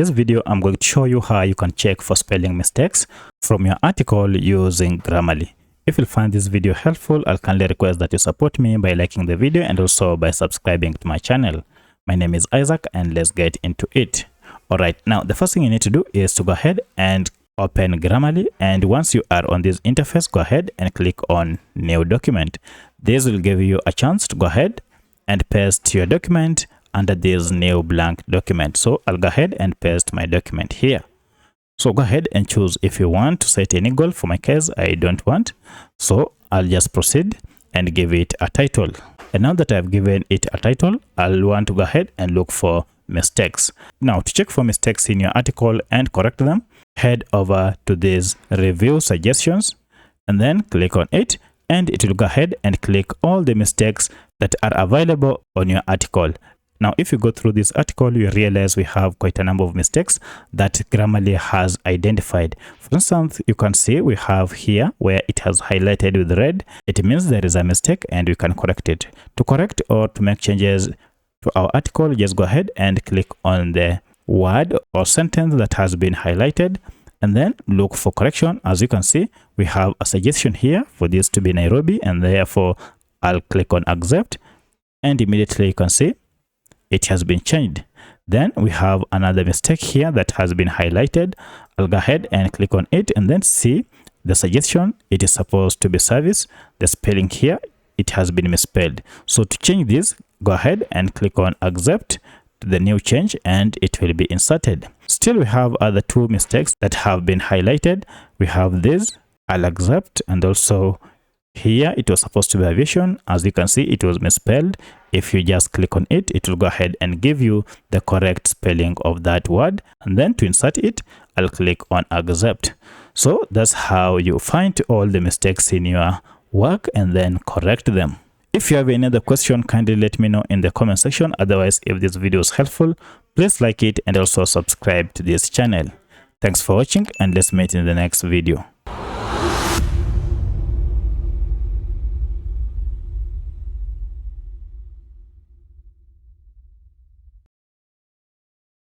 This video, I'm going to show you how you can check for spelling mistakes from your article using Grammarly. If you find this video helpful, I'll kindly request that you support me by liking the video and also by subscribing to my channel. My name is Isaac and let's get into it. Alright, now the first thing you need to do is to go ahead and open Grammarly, and once you are on this interface, go ahead and click on New Document. This will give you a chance to go ahead and paste your document under this new blank document. So I'll go ahead and paste my document here. So go ahead and choose if you want to set any goal. For my case, I don't want, so I'll just proceed and give it a title. And now that I've given it a title, I'll want to go ahead and look for mistakes. Now, to check for mistakes in your article and correct them, head over to this review suggestions and then click on it, and it will go ahead and click all the mistakes that are available on your article. Now, if you go through this article, you realize we have quite a number of mistakes that Grammarly has identified. For instance, you can see we have here where it has highlighted with red. It means there is a mistake and we can correct it. To correct or to make changes to our article, just go ahead and click on the word or sentence that has been highlighted and then look for correction. As you can see, we have a suggestion here for this to be Nairobi, and therefore I'll click on accept, and immediately you can see it has been changed. Then we have another mistake here that has been highlighted. I'll go ahead and click on it and then see the suggestion. It is supposed to be service. The spelling here, it has been misspelled. So to change this, go ahead and click on accept to the new change and it will be inserted. Still, we have other two mistakes that have been highlighted. We have this, I'll accept, and also here it was supposed to be aviation. As you can see, it was misspelled. If you just click on it, it will go ahead and give you the correct spelling of that word. And then to insert it, I'll click on accept. So that's how you find all the mistakes in your work and then correct them. If you have any other question, kindly let me know in the comment section. Otherwise, if this video is helpful, please like it and also subscribe to this channel. Thanks for watching, and let's meet in the next video.